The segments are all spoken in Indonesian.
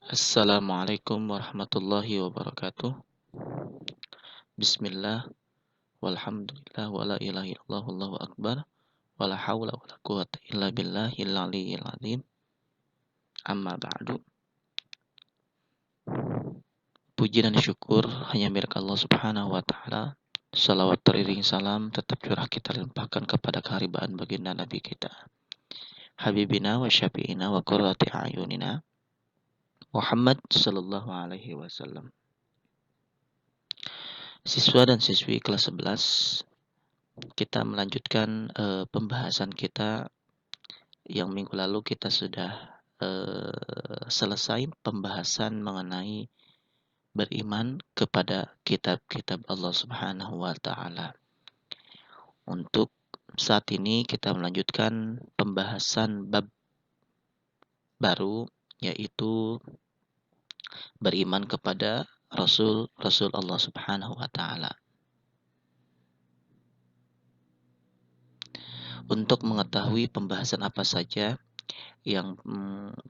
Assalamualaikum warahmatullahi wabarakatuh. Bismillah, walhamdulillah, wala ilaha illallah, wallahu akbar, wala hawla wala quwata illa billahil aliyyil azim. Amma ba'du. Puji dan syukur hanya milik Allah Subhanahu wa taala. Salawat teriring salam tetap curah kita limpahkan kepada keharibaan baginda Nabi kita, Habibina wa syafi'ina wa qurrati a'yunina, Muhammad sallallahu alaihi wasallam. Siswa dan siswi kelas 11, kita melanjutkan pembahasan kita yang minggu lalu. Kita sudah selesai pembahasan mengenai beriman kepada kitab-kitab Allah Subhanahu wa taala. Untuk saat ini kita melanjutkan pembahasan bab baru, yaitu beriman kepada Rasul Allah Subhanahu wa taala. Untuk mengetahui pembahasan apa saja yang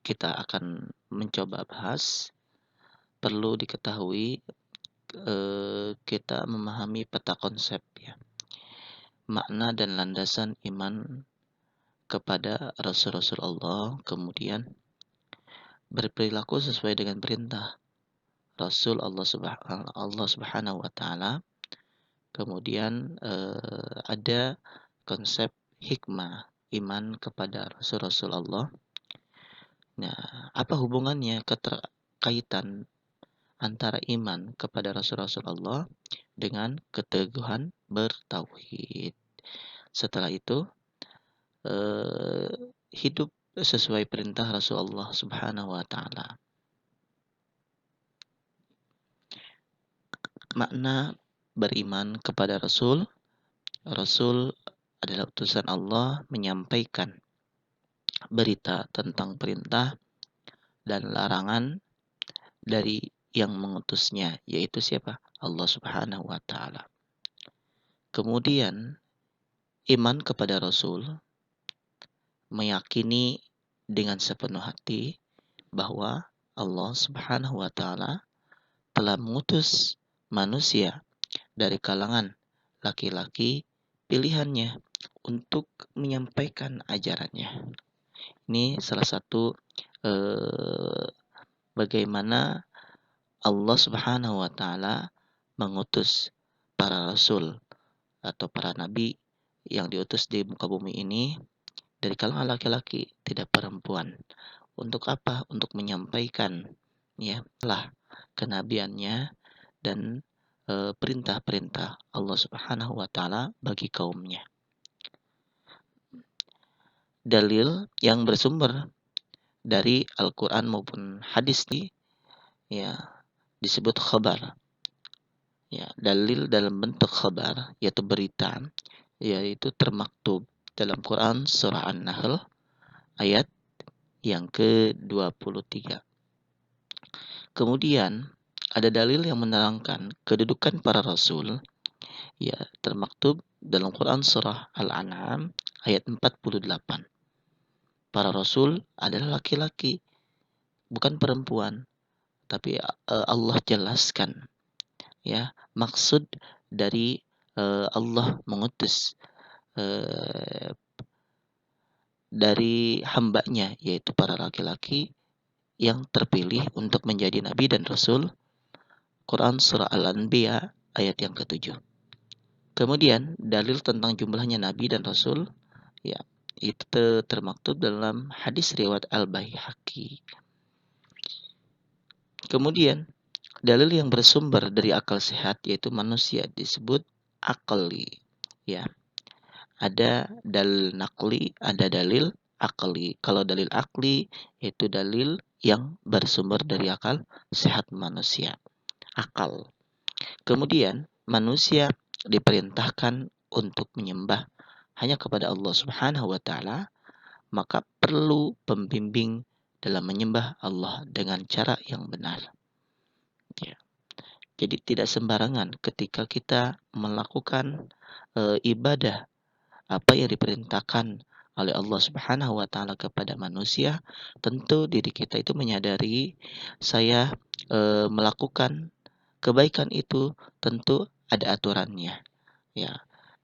kita akan mencoba bahas, perlu diketahui kita memahami peta konsep, ya, makna dan landasan iman kepada Rasul-Rasul Allah, kemudian berperilaku sesuai dengan perintah Rasul Allah Subhanahu wa taala. Kemudian ada konsep hikmah iman kepada Rasul-Rasul Allah. Nah, apa hubungannya, keterkaitan antara iman kepada Rasul-Rasul Allah dengan keteguhan bertauhid? Setelah itu hidup sesuai perintah Rasulullah Subhanahu wa taala. Makna beriman kepada Rasul. Rasul adalah utusan Allah menyampaikan berita tentang perintah dan larangan dari yang mengutusnya, yaitu siapa? Allah Subhanahu wa taala. Kemudian iman kepada Rasul meyakini dengan sepenuh hati bahwa Allah Subhanahu wa taala telah mengutus manusia dari kalangan laki-laki pilihannya untuk menyampaikan ajarannya. Ini salah satu bagaimana Allah Subhanahu wa taala mengutus para rasul atau para nabi yang diutus di muka bumi ini dari kalangan laki-laki, tidak perempuan. Untuk apa? Untuk menyampaikan, ya, lah kenabiannya dan perintah-perintah Allah Subhanahu wa taala bagi kaumnya. Dalil yang bersumber dari Al-Qur'an maupun hadis ini, ya, disebut khabar. Ya, dalil dalam bentuk khabar, yaitu berita, yaitu termaktub dalam Quran surah An-Nahl ayat yang ke-23. Kemudian ada dalil yang menerangkan kedudukan para rasul, ya, termaktub dalam Quran surah Al-An'am ayat 48. Para rasul adalah laki-laki, bukan perempuan. Tapi Allah jelaskan, ya, maksud dari Allah mengutus dari hambanya, yaitu para laki-laki yang terpilih untuk menjadi nabi dan rasul. Quran surah Al-Anbiya ayat yang ke-7. Kemudian dalil tentang jumlahnya nabi dan rasul, ya, itu termaktub dalam hadis riwayat Al-Baihaqi. Kemudian dalil yang bersumber dari akal sehat, yaitu manusia, disebut akli, ya. Ada dalil nakli, ada dalil akli. Kalau dalil akli itu dalil yang bersumber dari akal sehat manusia, akal. Kemudian manusia diperintahkan untuk menyembah hanya kepada Allah Subhanahu wa taala, maka perlu pembimbing dalam menyembah Allah dengan cara yang benar. Ya. Jadi tidak sembarangan ketika kita melakukan ibadah apa yang diperintahkan oleh Allah Subhanahu wa taala kepada manusia, tentu diri kita itu menyadari saya, melakukan kebaikan itu tentu ada aturannya, ya.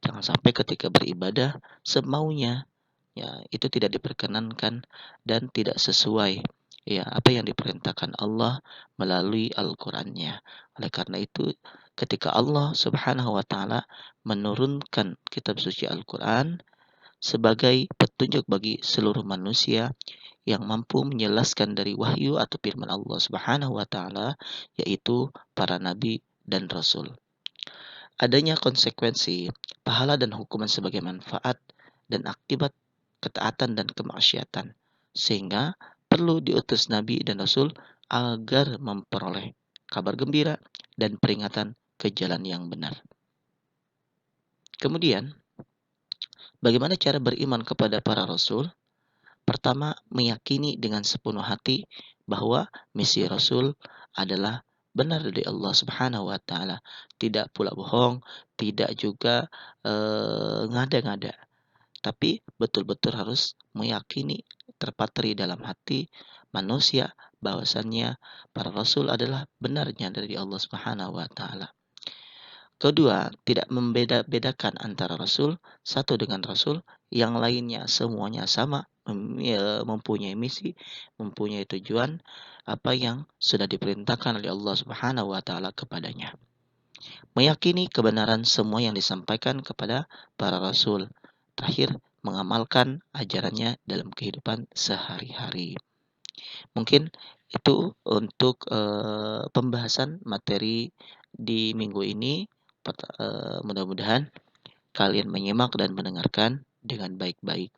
Jangan sampai ketika beribadah semaunya, ya, itu tidak diperkenankan dan tidak sesuai, ya, apa yang diperintahkan Allah melalui Al-Qur'annya. Oleh karena itu, ketika Allah Subhanahu wa taala menurunkan kitab suci Al-Qur'an sebagai petunjuk bagi seluruh manusia yang mampu menjelaskan dari wahyu atau firman Allah Subhanahu wa taala, yaitu para nabi dan rasul. Adanya konsekuensi, pahala dan hukuman sebagai manfaat dan akibat ketaatan dan kemaksiatan. Sehingga perlu diutus nabi dan rasul agar memperoleh kabar gembira dan peringatan ke jalan yang benar. Kemudian, bagaimana cara beriman kepada para rasul? Pertama, meyakini dengan sepenuh hati bahwa misi Rasul adalah benar dari Allah Subhanahu wa taala, tidak pula bohong, tidak juga ngada-ngada, tapi betul-betul harus meyakini terpatri dalam hati manusia bahwasannya para rasul adalah benarnya dari Allah Subhanahu wa taala. Kedua, tidak membeda-bedakan antara rasul satu dengan rasul yang lainnya, semuanya sama, mempunyai misi, mempunyai tujuan apa yang sudah diperintahkan oleh Allah Subhanahu wa taala kepadanya. Meyakini kebenaran semua yang disampaikan kepada para rasul. Terakhir, mengamalkan ajarannya dalam kehidupan sehari-hari. Mungkin itu untuk pembahasan materi di minggu ini. Mudah-mudahan kalian menyimak dan mendengarkan dengan baik-baik.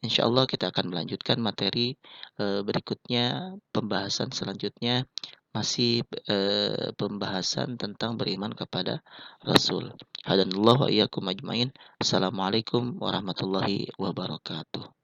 Insya Allah kita akan melanjutkan materi berikutnya, pembahasan selanjutnya masih pembahasan tentang beriman kepada Rasul. Hadanallahu wa iyyakum ajmain. Assalamualaikum warahmatullahi wabarakatuh.